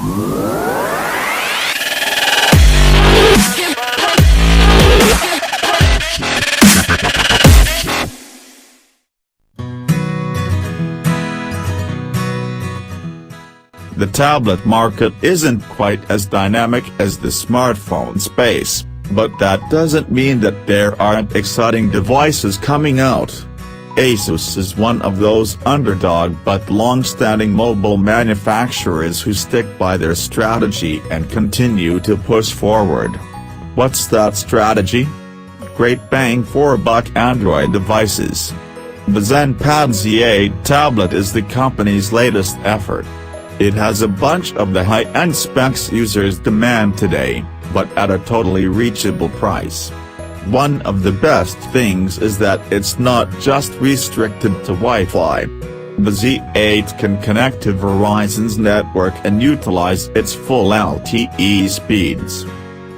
The tablet market isn't quite as dynamic as the smartphone space, but that doesn't mean that there aren't exciting devices coming out. Asus is one of those underdog but long-standing mobile manufacturers who stick by their strategy and continue to push forward. What's that strategy? Great bang for buck Android devices. The Zenpad Z8 tablet is the company's latest effort. It has a bunch of the high-end specs users demand today, but at a totally reachable price. One of the best things is that it's not just restricted to Wi-Fi. The Z8 can connect to Verizon's network and utilize its full LTE speeds.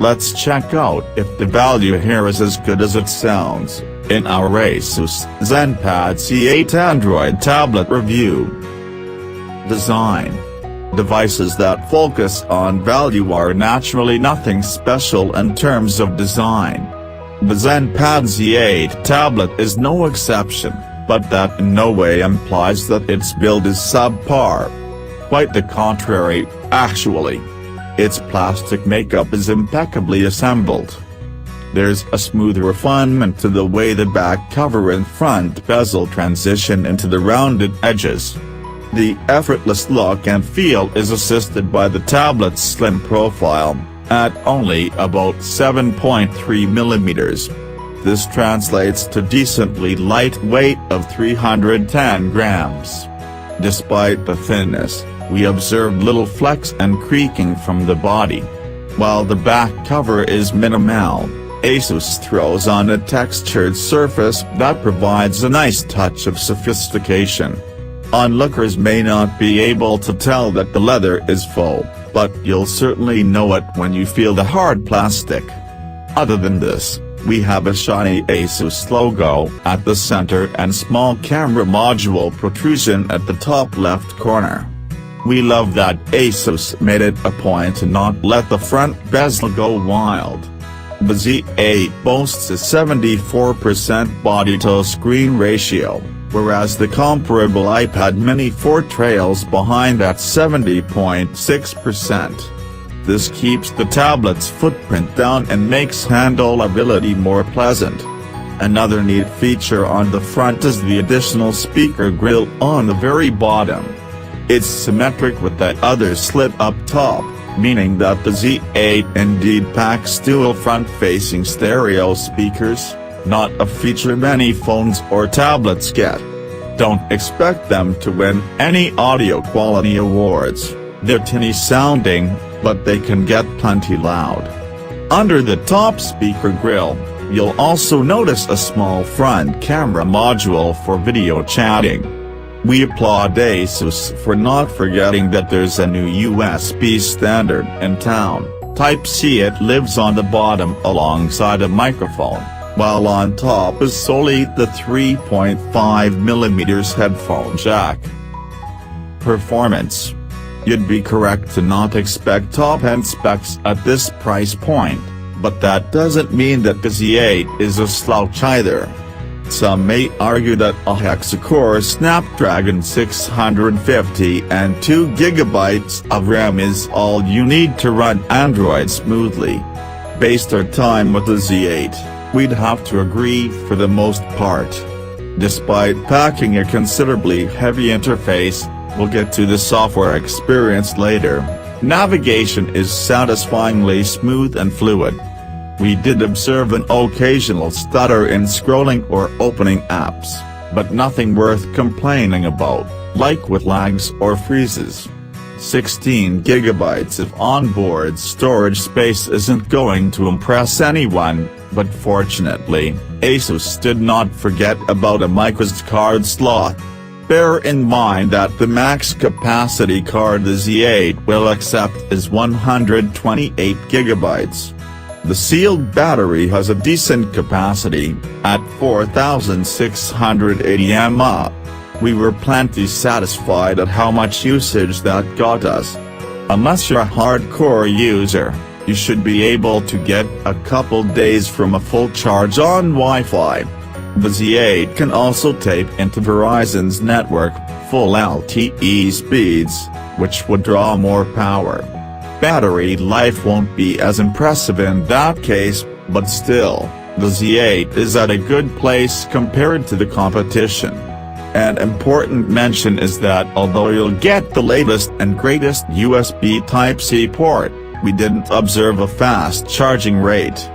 Let's check out if the value here is as good as it sounds, in our Asus Zenpad Z8 Android tablet review. Design. Devices that focus on value are naturally nothing special in terms of design. The Zenpad Z8 tablet is no exception, but that in no way implies that its build is subpar. Quite the contrary, actually. Its plastic makeup is impeccably assembled. There's a smooth refinement to the way the back cover and front bezel transition into the rounded edges. The effortless look and feel is assisted by the tablet's slim profile, at only about 7.3 mm. This translates to decently light weight of 310 grams. Despite the thinness, we observe little flex and creaking from the body. While the back cover is minimal, Asus throws on a textured surface that provides a nice touch of sophistication. Onlookers may not be able to tell that the leather is faux, but you'll certainly know it when you feel the hard plastic. Other than this, we have a shiny Asus logo at the center and small camera module protrusion at the top left corner. We love that Asus made it a point to not let the front bezel go wild. The Z8 boasts a 74% body-to-screen ratio, whereas the comparable iPad mini 4 trails behind at 70.6%. This keeps the tablet's footprint down and makes handleability more pleasant. Another neat feature on the front is the additional speaker grille on the very bottom. It's symmetric with that other slit up top, meaning that the Z8 indeed packs dual front-facing stereo speakers, not a feature many phones or tablets get. Don't expect them to win any audio quality awards. They're tinny sounding, but they can get plenty loud. Under the top speaker grille, you'll also notice a small front camera module for video chatting. We applaud Asus for not forgetting that there's a new USB standard in town. Type-C it lives on the bottom alongside a microphone, while on top is solely the 3.5mm headphone jack. Performance. You'd be correct to not expect top-end specs at this price point, but that doesn't mean that the Z8 is a slouch either. Some may argue that a hexa-core Snapdragon 650 and 2GB of RAM is all you need to run Android smoothly. Based our time with the Z8, we'd have to agree for the most part. Despite packing a considerably heavy interface, we'll get to the software experience later. Navigation is satisfyingly smooth and fluid. We did observe an occasional stutter in scrolling or opening apps, but nothing worth complaining about, like with lags or freezes. 16GB of onboard storage space isn't going to impress anyone, but fortunately, Asus did not forget about a microSD card slot. Bear in mind that the max capacity card the Z8 will accept is 128GB. The sealed battery has a decent capacity, at 4680 mAh. We were plenty satisfied at how much usage that got us. Unless you're a hardcore user, you should be able to get a couple days from a full charge on Wi-Fi. The Z8 can also tape into Verizon's network, full LTE speeds, which would draw more power. Battery life won't be as impressive in that case, but still, the Z8 is at a good place compared to the competition. An important mention is that although you'll get the latest and greatest USB Type-C port, we didn't observe a fast charging rate.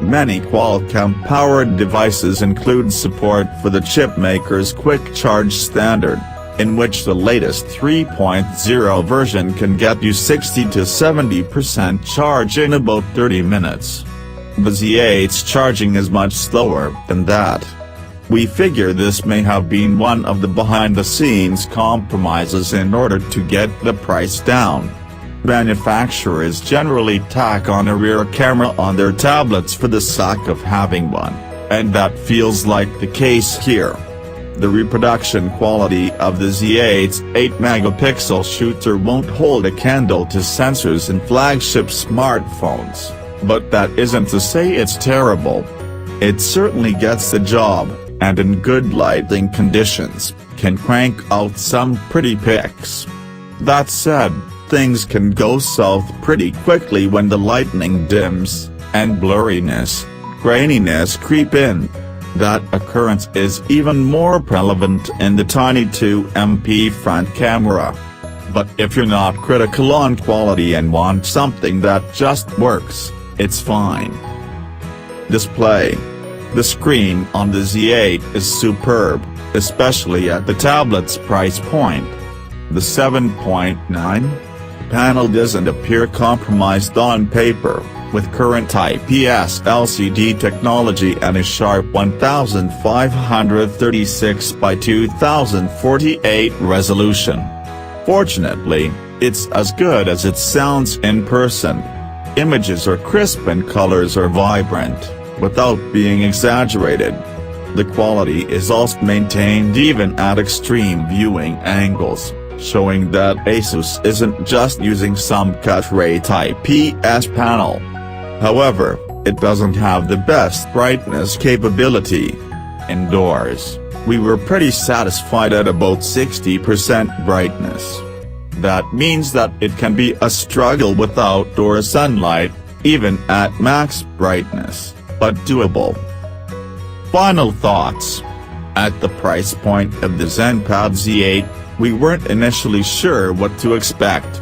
Many Qualcomm-powered devices include support for the chipmaker's Quick Charge standard, in which the latest 3.0 version can get you 60 to 70% charge in about 30 minutes. The Z8's charging is much slower than that. We figure this may have been one of the behind-the-scenes compromises in order to get the price down. Manufacturers generally tack on a rear camera on their tablets for the sake of having one, and that feels like the case here. The reproduction quality of the Z8's 8-megapixel shooter won't hold a candle to sensors in flagship smartphones, but that isn't to say it's terrible. It certainly gets the job, and in good lighting conditions, can crank out some pretty pics. That said, things can go south pretty quickly when the lighting dims, and blurriness, graininess creep in. That occurrence is even more prevalent in the tiny 2MP front camera. But if you're not critical on quality and want something that just works, it's fine. Display. The screen on the Z8 is superb, especially at the tablet's price point. The 7.9 panel doesn't appear compromised on paper, with current IPS LCD technology and a sharp 1536 by 2048 resolution. Fortunately, it's as good as it sounds in person. Images are crisp and colors are vibrant, without being exaggerated. The quality is also maintained even at extreme viewing angles, showing that Asus isn't just using some cut-rate IPS panel. However, it doesn't have the best brightness capability. Indoors, we were pretty satisfied at about 60% brightness. That means that it can be a struggle with outdoor sunlight, even at max brightness, but doable. Final thoughts. At the price point of the Zenpad Z8, we weren't initially sure what to expect.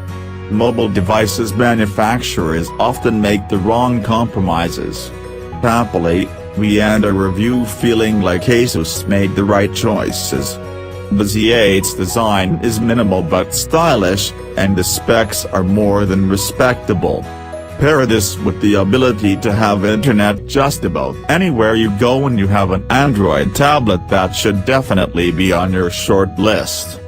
Mobile devices manufacturers often make the wrong compromises. Happily, we end our review feeling like Asus made the right choices. The Z8's design is minimal but stylish, and the specs are more than respectable. Pair this with the ability to have internet just about anywhere you go, and you have an Android tablet that should definitely be on your short list.